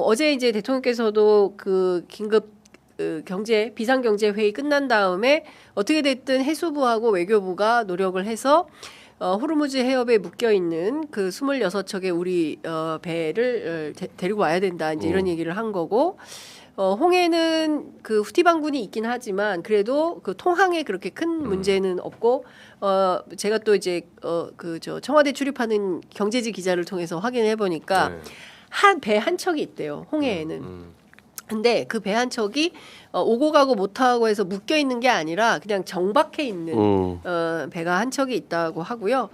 어제 이제 대통령께서도 그 긴급 경제 비상경제 회의 끝난 다음에 어떻게 됐든 해수부하고 외교부가 노력을 해서 호르무즈 해협에 묶여 있는 그 26척의 우리 배를 데리고 와야 된다. 이제 이런 얘기를 한 거고. 홍해는 그 후티 반군이 있긴 하지만 그래도 그 통항에 그렇게 큰 문제는 없고 제가 또 이제 청와대 출입하는 경제지 기자를 통해서 확인해 보니까 배 한 척이 있대요. 홍해에는. 근데 그 배 한 척이 오고 가고 못 하고 해서 묶여 있는 게 아니라 그냥 정박해 있는 배가 한 척이 있다고 하고요.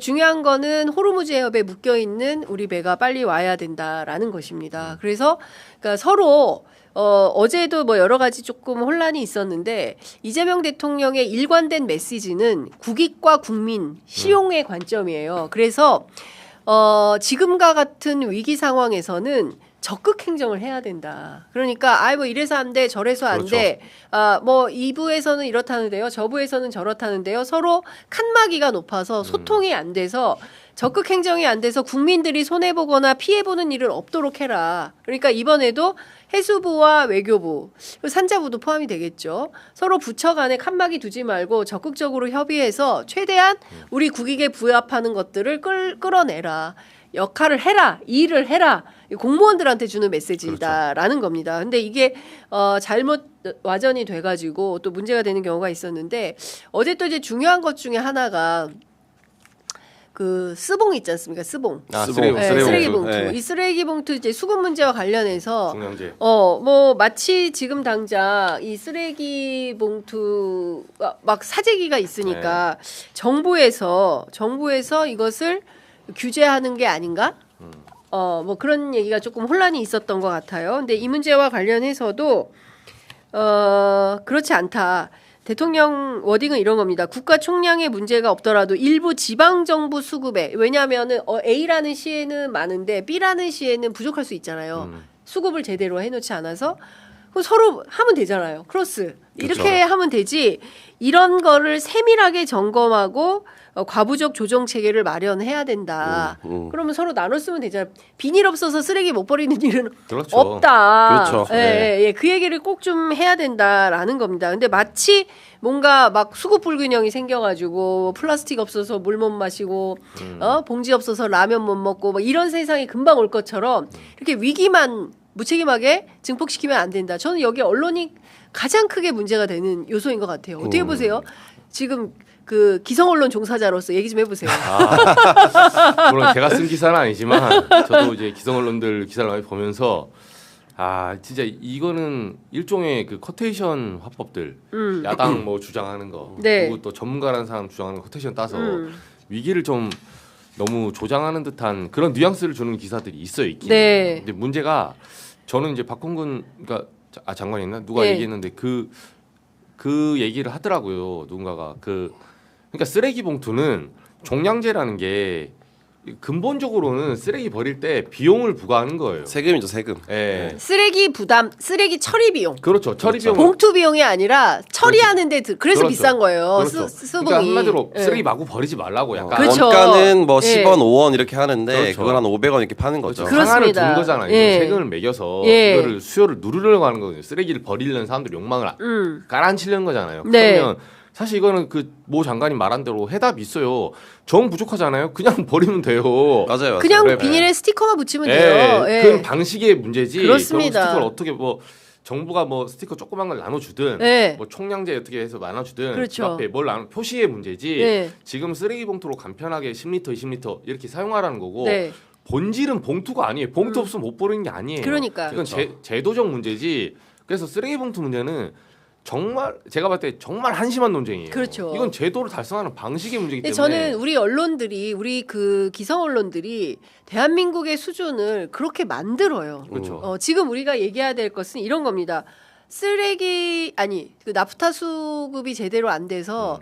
중요한 거는 호르무즈 해협에 묶여 있는 우리 배가 빨리 와야 된다라는 것입니다. 그래서 그러니까 서로 어제도 뭐 여러 가지 조금 혼란이 있었는데 이재명 대통령의 일관된 메시지는 국익과 국민 실용의 관점이에요. 그래서 지금과 같은 위기 상황에서는 적극 행정을 해야 된다. 그러니까 뭐 이래서 안 돼, 저래서 안 돼. 뭐 이 부에서는 이렇다는데요, 저 부에서는 저렇다는데요. 서로 칸막이가 높아서 소통이 안 돼서 적극 행정이 안 돼서 국민들이 손해 보거나 피해 보는 일은 없도록 해라. 그러니까 이번에도 해수부와 외교부, 산자부도 포함이 되겠죠. 서로 부처 간에 칸막이 두지 말고 적극적으로 협의해서 최대한 우리 국익에 부합하는 것들을 끌어내라. 역할을 해라. 일을 해라. 공무원들한테 주는 메시지다라는 겁니다. 근데 이게 잘못 와전이 돼가지고 또 문제가 되는 경우가 있었는데 어제 또 이제 중요한 것 중에 하나가 그 스봉 있지 않습니까? 스봉. 쓰레기 봉투. 네. 이 쓰레기 봉투 이제 수급 문제와 관련해서 중량제. 뭐 마치 지금 당장 이 쓰레기 봉투가 막 사재기가 있으니까 정부에서 이것을 규제하는 게 아닌가? 뭐 그런 얘기가 조금 혼란이 있었던 것 같아요. 근데 이 문제와 관련해서도 그렇지 않다. 대통령 워딩은 이런 겁니다. 국가 총량에 문제가 없더라도 일부 지방 정부 수급에 왜냐하면은 A라는 시에는 많은데 B라는 시에는 부족할 수 있잖아요. 수급을 제대로 해놓지 않아서 그럼 서로 하면 되잖아요. 크로스 이렇게 그렇죠. 하면 되지. 이런 거를 세밀하게 점검하고 과부적 조정 체계를 마련해야 된다. 그러면 서로 나눠 쓰면 되잖아요. 비닐 없어서 쓰레기 못 버리는 일은 그렇죠. 없다. 그렇죠. 예, 그 얘기를 꼭 좀 해야 된다라는 겁니다. 근데 마치 뭔가 막 수급 불균형이 생겨가지고 플라스틱 없어서 물 못 마시고 봉지 없어서 라면 못 먹고 뭐 이런 세상이 금방 올 것처럼 이렇게 위기만 무책임하게 증폭시키면 안 된다. 저는 여기 언론이 가장 크게 문제가 되는 요소인 것 같아요. 어떻게 보세요? 지금 그 기성 언론 종사자로서 얘기 좀 해보세요. 물론 제가 쓴 기사는 아니지만 저도 이제 기성 언론들 기사를 많이 보면서 진짜 이거는 일종의 그 커테이션 화법들 야당 뭐 주장하는 거 네. 그리고 또 전문가라는 사람 주장하는 커테이션 따서 위기를 좀 너무 조장하는 듯한 그런 뉘앙스를 주는 기사들이 있어요. 있긴. 네. 근데 문제가 저는 이제 박홍근 그러니까 장관이 있나 누가 네. 얘기했는데 그 얘기를 하더라고요. 누군가가 그러니까 쓰레기 봉투는 종량제라는 게 근본적으로는 쓰레기 버릴 때 비용을 부과하는 거예요. 세금이죠, 세금. 네. 쓰레기 부담, 쓰레기 처리 비용. 그렇죠. 처리 비용. 봉투 비용이 아니라 처리하는데 그래서 그렇죠. 비싼 거예요. 그렇죠. 수봉이. 그러니까 한마디로 쓰레기 마구 버리지 말라고 약간. 그렇죠. 원가는 뭐 10원, 5원 이렇게 하는데 그렇죠. 그걸 한 500원 이렇게 파는 거죠. 그렇죠. 상한을 그렇습니다. 둔 거잖아요. 세금을 매겨서 이거를 수요를 누르려고 하는 거거든요. 쓰레기를 버리려는 사람들 욕망을 깔아앉히려는 거잖아요. 네. 그러면 사실 이거는 그 모 장관이 말한 대로 해답이 있어요. 정 부족하잖아요. 그냥 버리면 돼요. 맞아요. 그냥 그래, 비닐에 스티커만 붙이면 돼요. 그건 방식의 문제지. 그렇습니다. 스티커를 어떻게 뭐 정부가 뭐 스티커 조그만 걸 나눠주든 뭐 총량제 어떻게 해서 나눠주든 그렇죠. 그 앞에 뭘 표시의 문제지. 네. 지금 쓰레기 봉투로 간편하게 10리터, 20리터 이렇게 사용하라는 거고 네. 본질은 봉투가 아니에요. 봉투 없으면 못 버리는 게 아니에요. 그러니까. 이건 그렇죠. 제도적 문제지. 그래서 쓰레기 봉투 문제는 정말 제가 봤을 때 정말 한심한 논쟁이에요. 그렇죠. 이건 제도를 달성하는 방식의 문제이기 때문에. 저는 우리 언론들이 우리 그 기성 언론들이 대한민국의 수준을 그렇게 만들어요. 그렇죠. 지금 우리가 얘기해야 될 것은 이런 겁니다. 쓰레기 그 나프타 수급이 제대로 안 돼서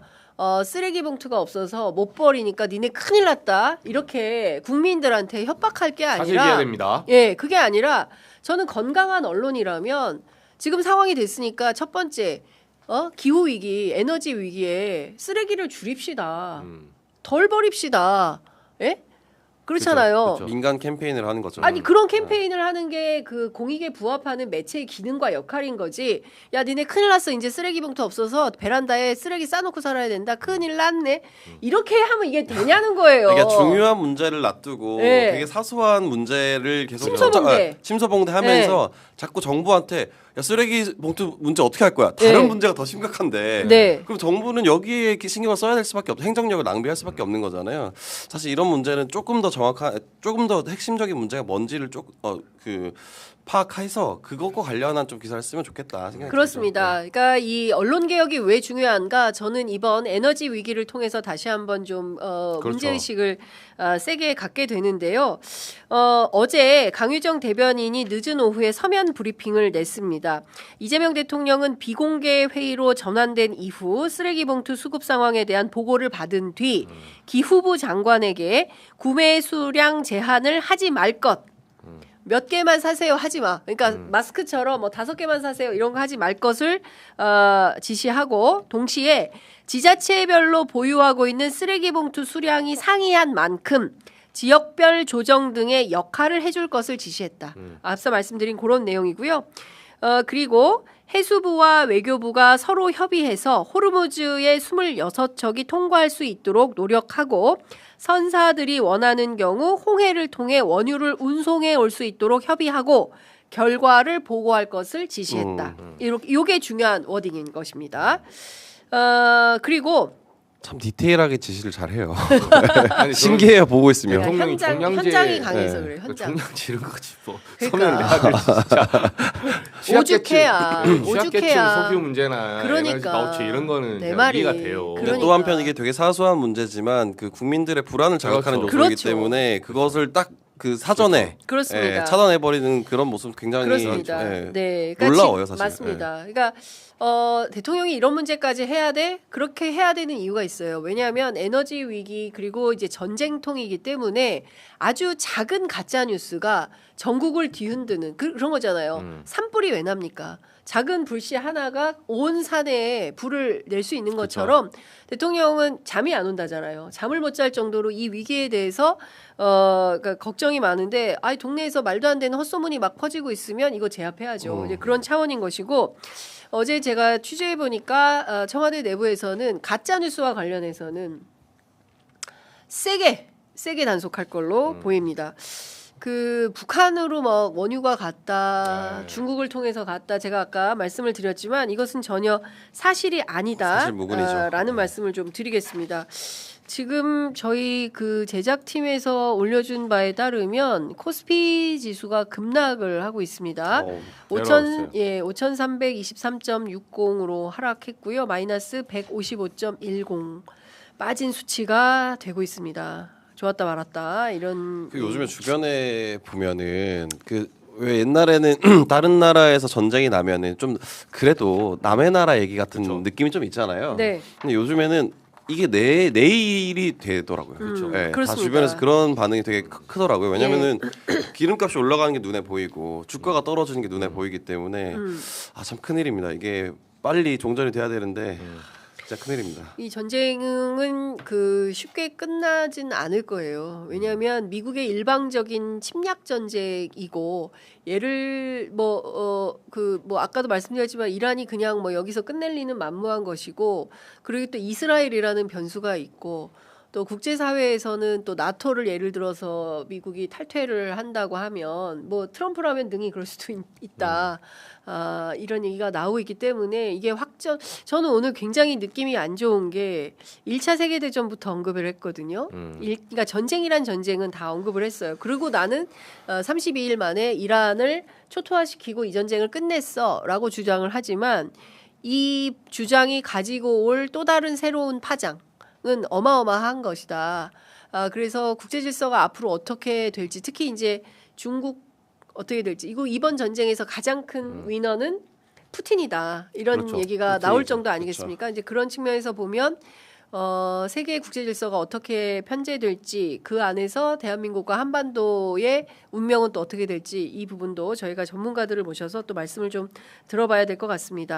쓰레기 봉투가 없어서 못 버리니까 니네 큰일 났다. 이렇게 국민들한테 협박할 게 아니라 사실해야 됩니다. 예, 그게 아니라 저는 건강한 언론이라면 지금 상황이 됐으니까 첫 번째 기후 위기, 에너지 위기에 쓰레기를 줄입시다. 덜 버립시다. 예? 그렇잖아요. 그렇죠. 민간 캠페인을 하는 거죠. 아니 그런 캠페인을 하는 게 그 공익에 부합하는 매체의 기능과 역할인 거지. 야 니네 큰일 났어. 이제 쓰레기 봉투 없어서 베란다에 쓰레기 싸놓고 살아야 된다. 큰일 났네. 이렇게 하면 이게 되냐는 거예요. 그러니까 중요한 문제를 놔두고 네. 되게 사소한 문제를 계속 침소봉대. 침소봉대하면서 자꾸 정부한테 야 쓰레기 봉투 문제 어떻게 할 거야? 다른 네. 문제가 더 심각한데. 네. 그럼 정부는 여기에 이렇게 신경을 써야 될 수밖에 없고 행정력을 낭비할 수밖에 없는 거잖아요. 사실 이런 문제는 조금 더 정확한, 조금 더 핵심적인 문제가 뭔지를 파악해서 그것과 관련한 좀 기사를 쓰면 좋겠다 생각이 그렇습니다. 들죠. 그러니까 이 언론 개혁이 왜 중요한가? 저는 이번 에너지 위기를 통해서 다시 한번 좀 문제 의식을 세게 갖게 되는데요. 어제 강유정 대변인이 늦은 오후에 서면 브리핑을 냈습니다. 이재명 대통령은 비공개 회의로 전환된 이후 쓰레기 봉투 수급 상황에 대한 보고를 받은 뒤 기후부 장관에게 구매 수량 제한을 하지 말 것. 몇 개만 사세요 하지 마. 그러니까 마스크처럼 뭐 5개만 사세요 이런 거 하지 말 것을 지시하고 동시에 지자체별로 보유하고 있는 쓰레기 봉투 수량이 상이한 만큼 지역별 조정 등의 역할을 해줄 것을 지시했다. 앞서 말씀드린 그런 내용이고요. 그리고 해수부와 외교부가 서로 협의해서 호르무즈의 26척이 통과할 수 있도록 노력하고 선사들이 원하는 경우 홍해를 통해 원유를 운송해 올 수 있도록 협의하고 결과를 보고할 것을 지시했다. 이게 중요한 워딩인 것입니다. 그리고 참 디테일하게 지시를 잘해요. 아니, 신기해요 보고 있으면. 대통령이 현장이 강해서 네. 그래요. 현장. 정량제 이런 거 같이 뭐 그러니까. 서면 내야 될지 진짜 오죽해야. 취약계층 소비용 문제나 그러니까. 에너지 바우처 이런 거는 내 말이. 이해가 돼요. 그러니까. 또 한편 이게 되게 사소한 문제지만 그 국민들의 불안을 자극하는 그렇죠. 요소이기 그렇죠. 때문에 그것을 딱 그 사전에 그렇습니다. 차단해버리는 그런 모습 굉장히 그렇습니다. 예, 네, 놀라워요 사실. 맞습니다. 그러니까 대통령이 이런 문제까지 해야 돼? 그렇게 해야 되는 이유가 있어요. 왜냐하면 에너지 위기 그리고 이제 전쟁통이기 때문에 아주 작은 가짜 뉴스가 전국을 뒤흔드는 그런 거잖아요. 산불이 왜 납니까? 작은 불씨 하나가 온 산에 불을 낼 수 있는 것처럼 대통령은 잠이 안 온다잖아요. 잠을 못 잘 정도로 이 위기에 대해서 그러니까 걱정이 많은데 동네에서 말도 안 되는 헛소문이 막 퍼지고 있으면 이거 제압해야죠. 이제 그런 차원인 것이고 어제 제가 취재해 보니까 청와대 내부에서는 가짜 뉴스와 관련해서는 세게 단속할 걸로 보입니다. 그 북한으로 뭐 원유가 갔다, 네. 중국을 통해서 갔다. 제가 아까 말씀을 드렸지만 이것은 전혀 사실이 아니다. 사실무근이죠. 라는 말씀을 좀 드리겠습니다. 지금 저희 그 제작팀에서 올려준 바에 따르면 코스피 지수가 급락을 하고 있습니다. 내려왔어요. 5,323.60으로 하락했고요. 마이너스 155.10 빠진 수치가 되고 있습니다. 좋았다 말았다 이런. 그 요즘에 주변에 보면은 그 왜 옛날에는 다른 나라에서 전쟁이 나면은 좀 그래도 남의 나라 얘기 같은 그쵸. 느낌이 좀 있잖아요. 네. 근데 요즘에는 이게 내 일이 되더라고요. 다 그렇습니다. 주변에서 그런 반응이 되게 크더라고요. 왜냐면은 기름값이 올라가는 게 눈에 보이고 주가가 떨어지는 게 눈에 보이기 때문에 참 큰일입니다. 이게 빨리 종전이 돼야 되는데 진짜 큰일입니다. 이 전쟁은 그 쉽게 끝나진 않을 거예요. 왜냐하면 미국의 일방적인 침략 전쟁이고 얘를 아까도 말씀드렸지만 이란이 그냥 뭐 여기서 끝낼 리는 만무한 것이고 그리고 또 이스라엘이라는 변수가 있고 또 국제사회에서는 또 나토를 예를 들어서 미국이 탈퇴를 한다고 하면 뭐 트럼프라면 능히 그럴 수도 있다. 이런 얘기가 나오고 있기 때문에 이게 저는 오늘 굉장히 느낌이 안 좋은 게 1차 세계대전부터 언급을 했거든요. 그러니까 전쟁이란 전쟁은 다 언급을 했어요. 그리고 나는 32일 만에 이란을 초토화시키고 이 전쟁을 끝냈어 라고 주장을 하지만 이 주장이 가지고 올 또 다른 새로운 파장 은 어마어마한 것이다. 그래서 국제 질서가 앞으로 어떻게 될지 특히 이제 중국 어떻게 될지 이번 전쟁에서 가장 큰 위너는 푸틴이다. 이런 그렇죠. 얘기가 푸틴이죠. 나올 정도 아니겠습니까? 이제 그런 측면에서 보면 세계 국제 질서가 어떻게 편제될지 그 안에서 대한민국과 한반도의 운명은 또 어떻게 될지 이 부분도 저희가 전문가들을 모셔서 또 말씀을 좀 들어봐야 될 것 같습니다.